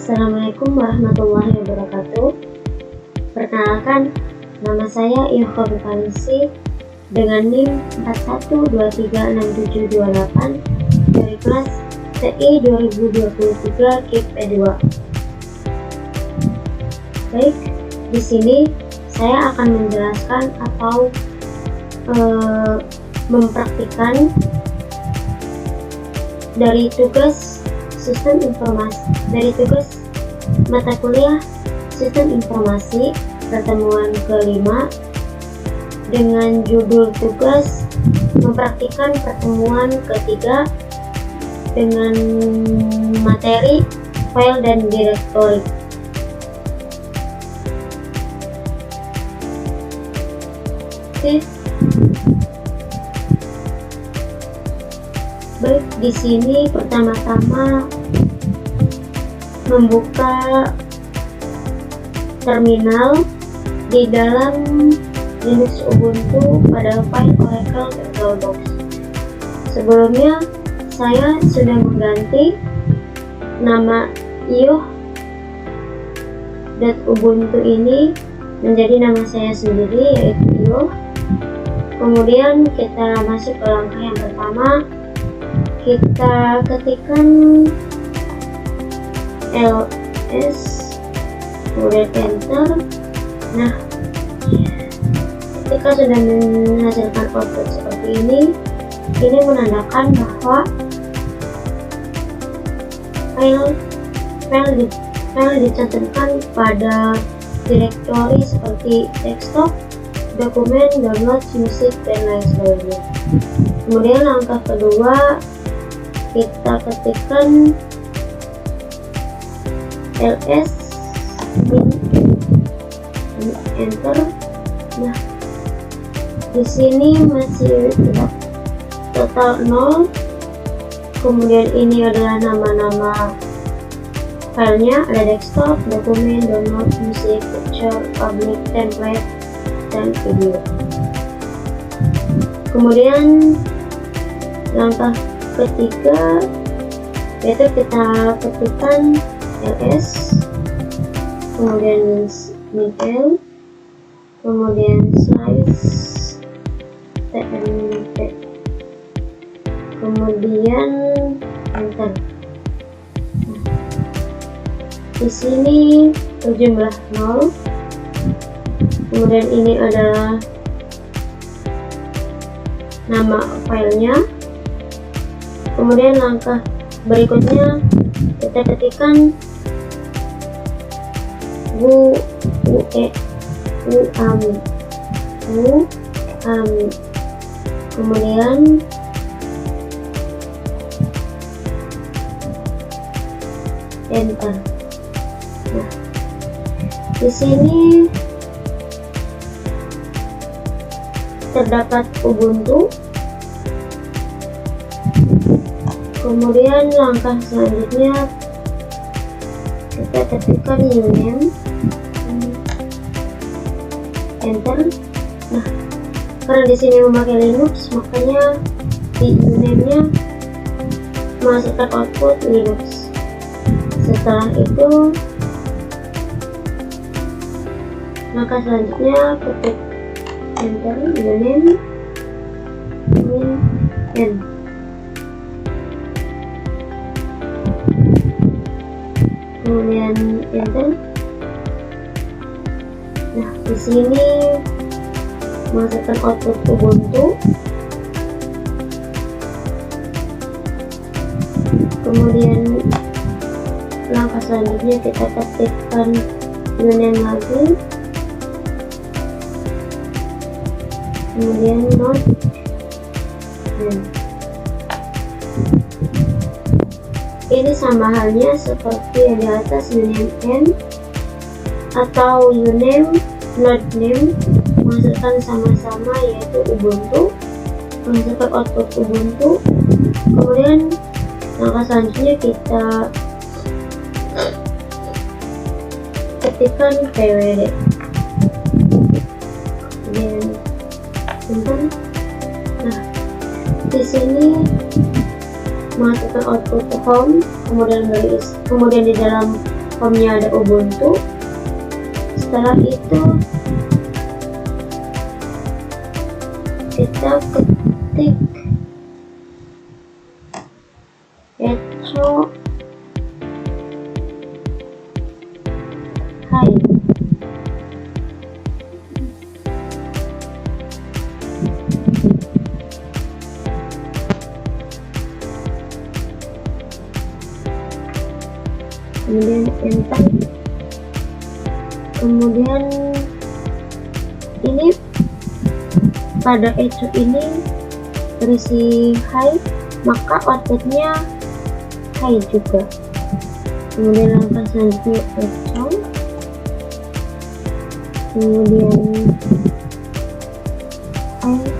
Assalamualaikum warahmatullahi wabarakatuh. Perkenalkan, nama saya Ilham Kalisi dengan NIM 41236728 dari kelas TI 2023 KIP E2. Baik, di sini saya akan menjelaskan atau mempraktikkan dari tugas sistem informasi, dari tugas mata kuliah sistem informasi pertemuan kelima dengan judul tugas mempraktikkan pertemuan ketiga dengan materi file dan direktori. Oke. Baik, di sini pertama-tama membuka terminal di dalam Linux Ubuntu pada file Oracle VirtualBox. Sebelumnya saya sudah mengganti nama ioh.ubuntu ini menjadi nama saya sendiri, yaitu ioh. Kemudian kita masuk ke langkah yang pertama, kita ketikkan ls, kemudian enter. Nah, ketika sudah menghasilkan output seperti ini menandakan bahwa file dicantumkan pada direktori seperti desktop, dokumen, download, musik, dan lain sebagainya. Kemudian langkah kedua, kita ketikkan ls enter. Nah, di sini masih total 0. Kemudian ini adalah nama-nama filenya, ada desktop, dokumen, download, musik, picture, public, template, dan video. Kemudian langkah ketiga yaitu kita ketikkan ls, kemudian min, kemudian size tmp, kemudian enter. Nah, di sini berjumlah 0. Kemudian ini adalah nama filenya. Kemudian langkah berikutnya kita ketikkan kemudian enter. Nah, di sini terdapat Ubuntu. Kemudian langkah selanjutnya kita ketikkan uname, enter. Nah, karena di sini memakai Linux, makanya di uname-nya menghasilkan output Linux. Setelah itu, langkah selanjutnya ketik enter uname min. Kemudian enter. Nah, di sini masukkan output Ubuntu. Kemudian langkah selanjutnya kita ketikkan uname lagi, kemudian node. Ini sama halnya seperti yang di atas, uname n atau uname node name menghasilkan sama-sama, yaitu Ubuntu, menghasilkan output Ubuntu. Kemudian langkah selanjutnya kita ketikkan pwd, kemudian enter. Nah, di sini masukkan output home, kemudian di dalam platformnya ada Ubuntu. Setelah itu kita ketik echo hi. Kemudian enter. Kemudian ini pada echo ini berisi high, maka outputnya high juga. Kemudian langkah selanjutnya echo, kemudian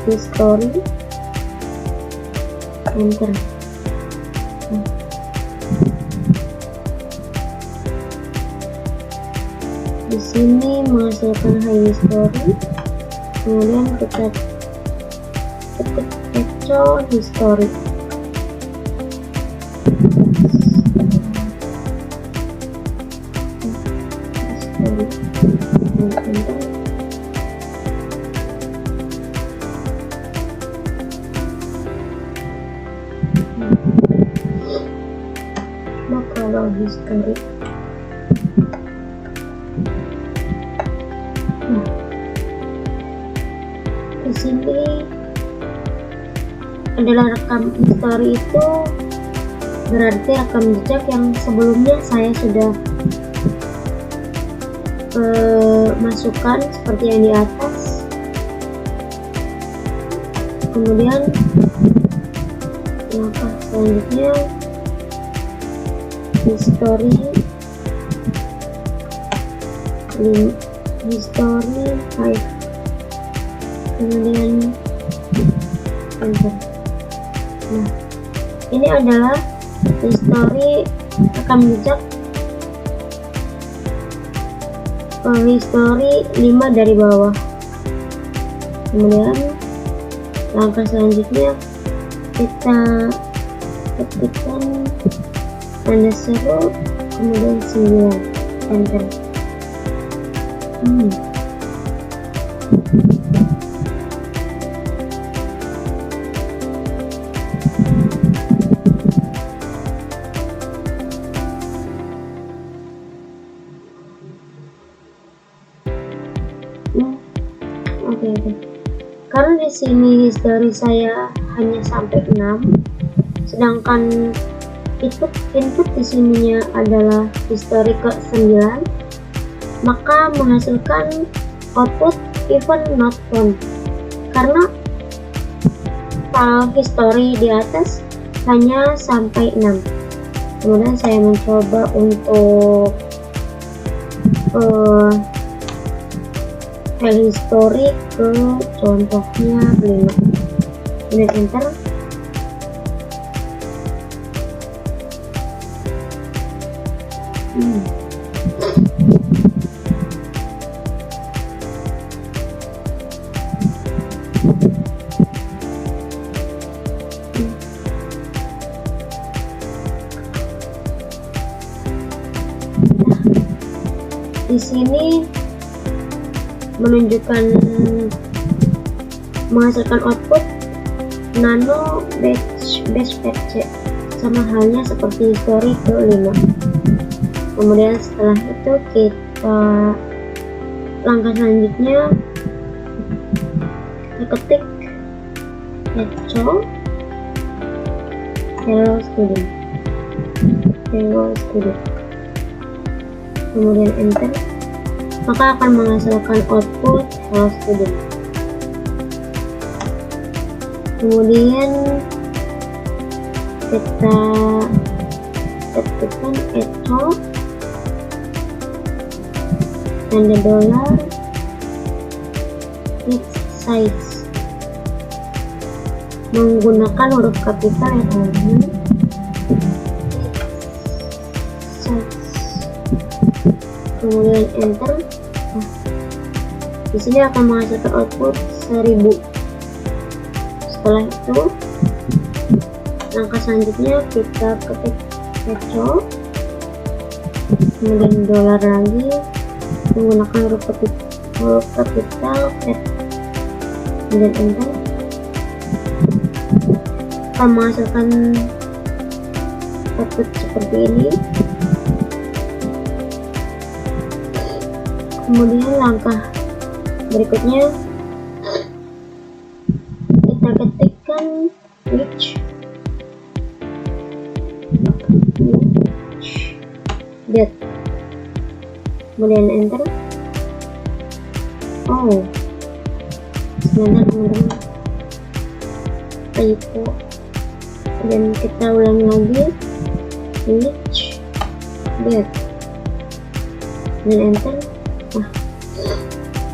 history, enter. Di sini menghasilkan high history, kemudian kita ketik echo history. Kalau history, di sini adalah rekam history. Itu berarti rekam jejak yang sebelumnya saya sudah masukkan seperti yang di atas. Kemudian langkah selanjutnya history 5, kemudian enter. Nah, ini adalah history rekam jejak history 5 dari bawah. Kemudian langkah selanjutnya kita ketikkan tanda seru, kemudian 9, enter. Oke. Karena di sini history saya hanya sampai 6, sedangkan input di sininya adalah history ke 9, maka menghasilkan output even not found, karena file history di atas hanya sampai 6. Kemudian saya mencoba untuk file history ke contohnya 5, kemudian enter. Di sini menunjukkan menghasilkan output nano batch patch, sama halnya seperti history ke 5. Kemudian setelah itu kita langkah selanjutnya kita ketik echo hello student, kemudian enter, maka akan menghasilkan output hello student. Kemudian kita ketikkan echo tanda dolar text size menggunakan huruf kapital ya teman-teman. Kemudian enter. Nah, di sini akan menghasilkan output 1000. Setelah itu langkah selanjutnya kita ketik echo kemudian dolar lagi menggunakan huruf kapital F, kemudian enter. Akan menghasilkan output seperti ini. Kemudian langkah berikutnya kita ketikkan which date, kemudian enter. Oh, sebentar teman-teman, typo. Dan kita ulangi lagi which date dan enter. Nah,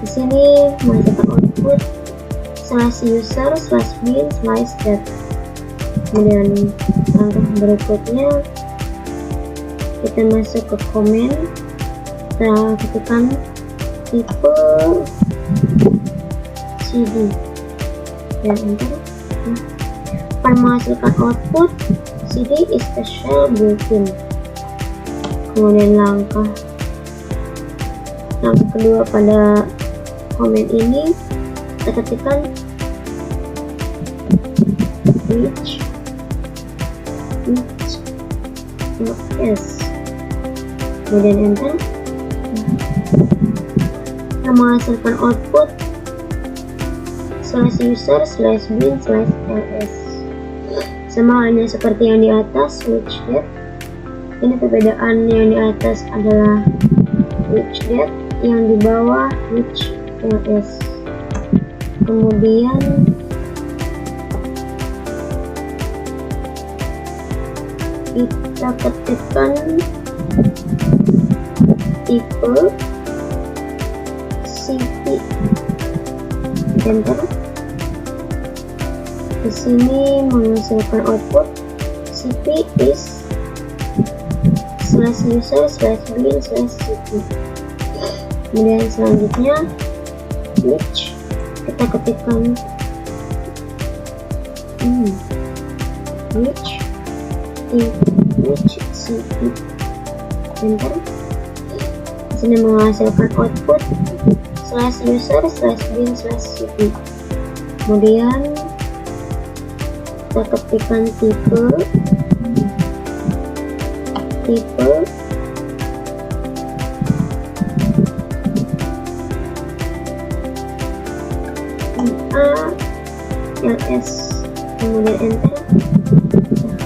di sini menghasilkan output /user/bin/date. Kemudian langkah berikutnya kita masuk ke komen, kita ketikkan tipe CD dan enter. Nah, akan menghasilkan output CD is special built-in. Kemudian langkah kedua pada komen ini kita ketikkan which yes, kemudian enter. Nah, menghasilkan output /user/bin/ls. Sama halnya seperti yang di atas which date. Ini perbedaan yang di atas adalah which date, yang di bawah which ls. Kemudian kita ketikkan tipe CP, enter. Di sini menghasilkan output CP is /user/bin/cp. Kemudian selanjutnya which kita ketikkan which cp, enter. Di sini menghasilkan output /user/bin/cp. Kemudian kita ketikkan tipe ls, kemudian enter. Nah,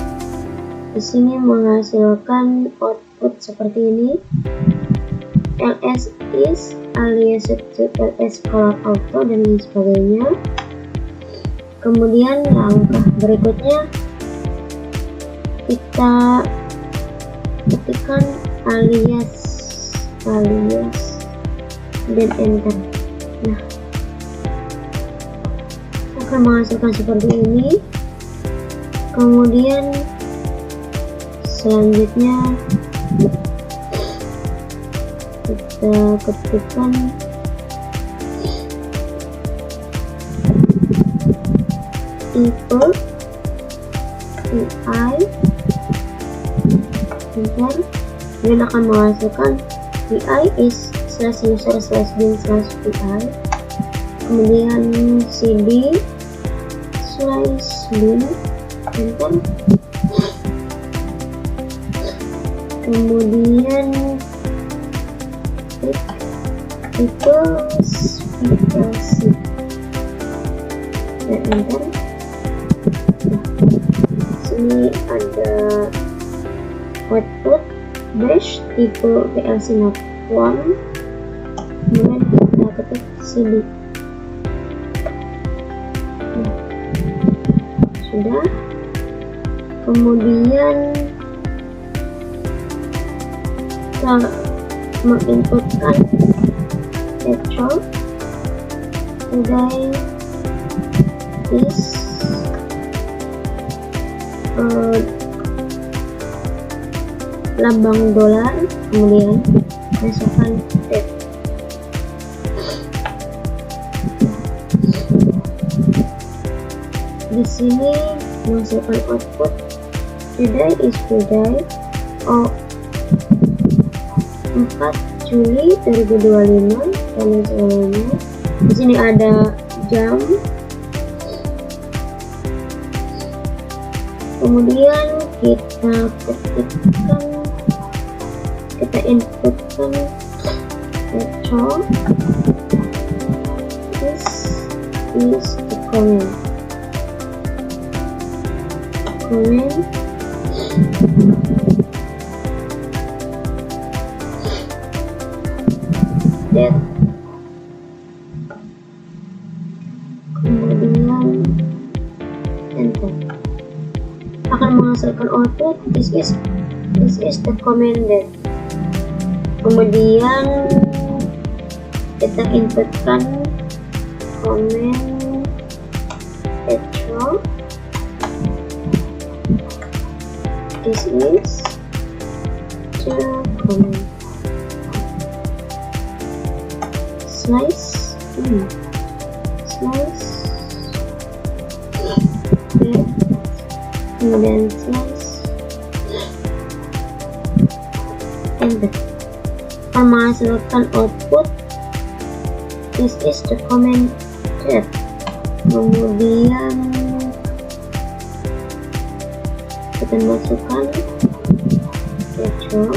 di sini menghasilkan output seperti ini. ls is alias to ls color auto dan lain sebagainya. Kemudian langkah berikutnya kita ketikkan alias dan enter. Nah, akan menghasilkan seperti ini. Kemudian selanjutnya kita ketikkan tipe PI, enter. Ini akan menghasilkan PI is /user/bin/PI. Kemudian CD/bin, enter. Kemudian tipe PLC dan enter. Sini ada output dash tipe PLC not 1. Kemudian kita ketik CD. Sudah. Kemudian kita menginputkan actual today is lambang dolar, kemudian masukkan date. Di sini menghasilkan output today is today. Oh, 4 Juli 2025 dan lain sebagainya. Di sini ada jam, kemudian kita inputkan petrol. This is the comment that, kemudian enter, akan menghasilkan output this is the commanded. Kemudian kita inputkan command petrol. This is the command slice kemudian slice enter, akan menghasilkan output this is the command tab. Kemudian kita masukkan petrol.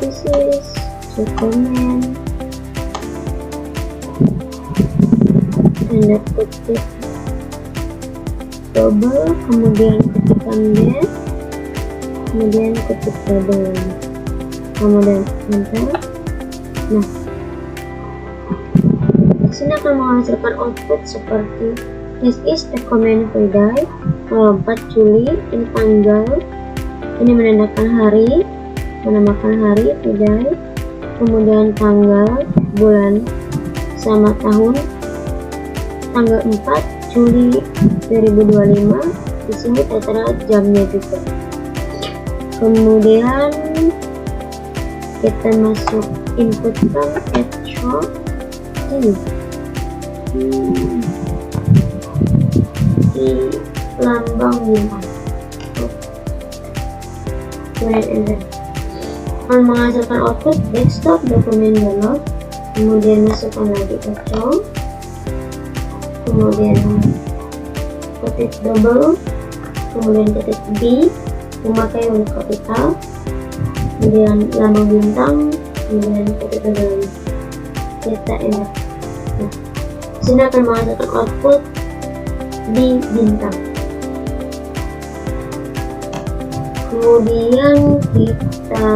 This is the command tanda kutip double, kemudian ketikkan that, kemudian ketik double, kemudian enter. Nah, sini akan menghasilkan output seperti this is the command Friday, tanggal 4 Juli, ini tanggal, ini menandakan hari, menambahkan hari Friday, kemudian tanggal, bulan, sama tahun, tanggal 4 Juli 2025. Di sini tertera jamnya juga. Kemudian kita masuk inputkan petrol ini di lambang bintang. Kemudian akan menghasilkan output desktop dokumen download. Kemudian masukkan lagi petrol, kemudian ketik double, kemudian ketik B memakai huruf kapital, kemudian lambang bintang, kemudian ketik double, kita enter. Nah, sini akan menghasilkan output di bintang. Kemudian kita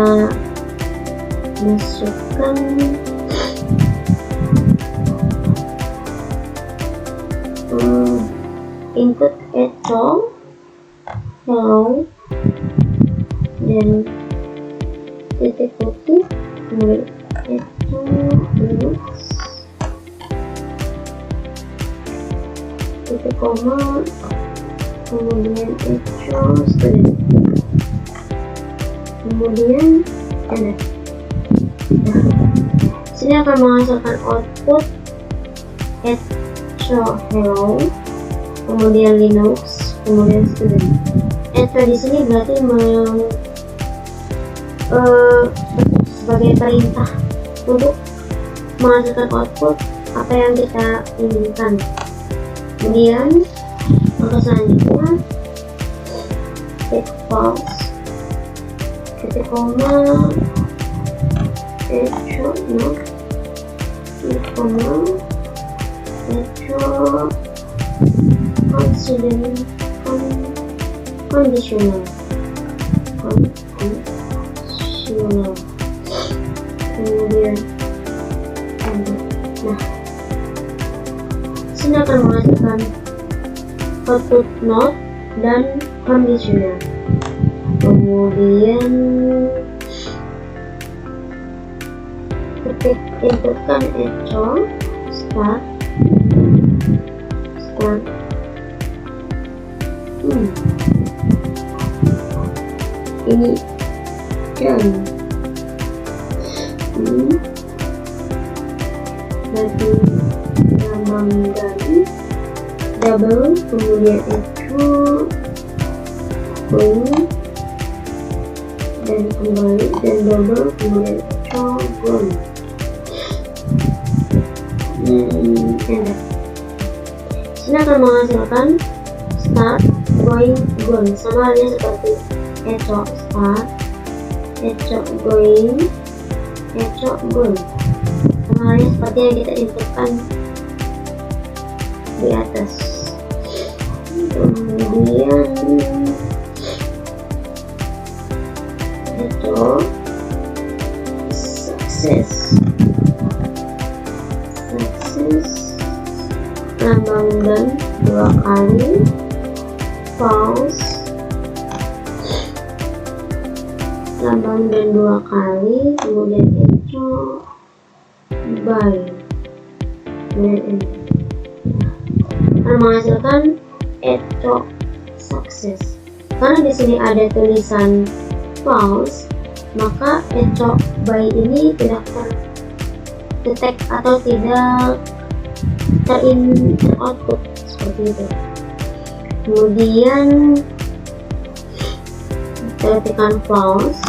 masukkan input petrol, hello, dan titik putih, kemudian petrol Linux, titik koma, kemudian petrol student, kemudian enter. Nah, sini akan menghasilkan output petrol hello, kemudian Linux, kemudian student. Enter di sini berarti sebagai perintah untuk menghasilkan output apa yang kita inginkan. Kemudian langkah selanjutnya titik pause, titik koma, petrol no, titik koma, petrol conditional, kemudian nah, sini akan menghasilkan output not dan conditional. Kemudian ketik inputkan echo start ini dan lagi lambang dari double, kemudian echo dan kembali dan double kemudian echo gone. Enter. Sini akan menghasilkan start, going, gone, sama halnya seperti echo start, echo going, echo gone, sama halnya seperti yang kita inputkan di atas. Kemudian echo success, lambang dan 2 kali, false, lambang dan 2 kali, kemudian echo by, kemudian enter. Akan menghasilkan echo success. Karena di sini ada tulisan false, maka echo by ini tidak terdetek atau tidak teroutput seperti itu. Kemudian kita tekan false,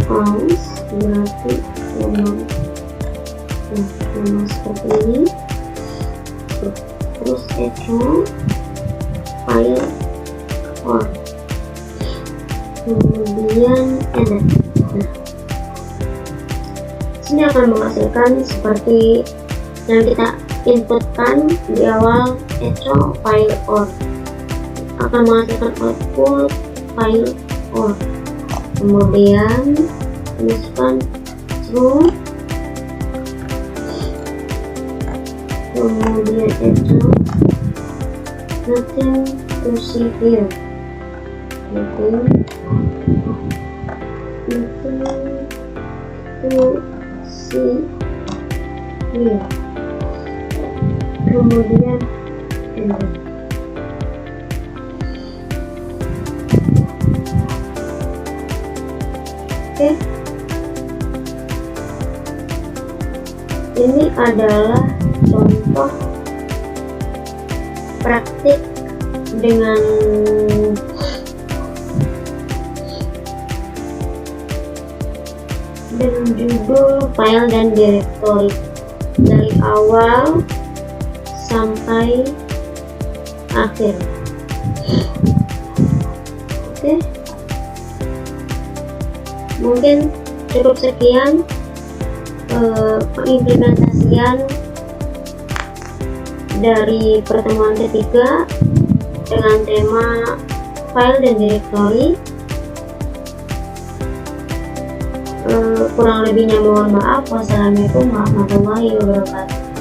false berarti memang seperti ini. Terus echo file or, kemudian enter. Ini akan menghasilkan seperti yang kita inputkan di awal, echo file or, akan menghasilkan output file or, kemudian masukkan true, kemudian echo nothing to see here, nothing to see here, kemudian enter. Oke, ini adalah contoh praktik dengan judul file dan directory dari awal sampai akhir. Oke, mungkin cukup sekian pengimplementasian dari pertemuan ketiga dengan tema file dan directory. Kurang lebihnya mohon maaf. Wassalamualaikum warahmatullahi wabarakatuh.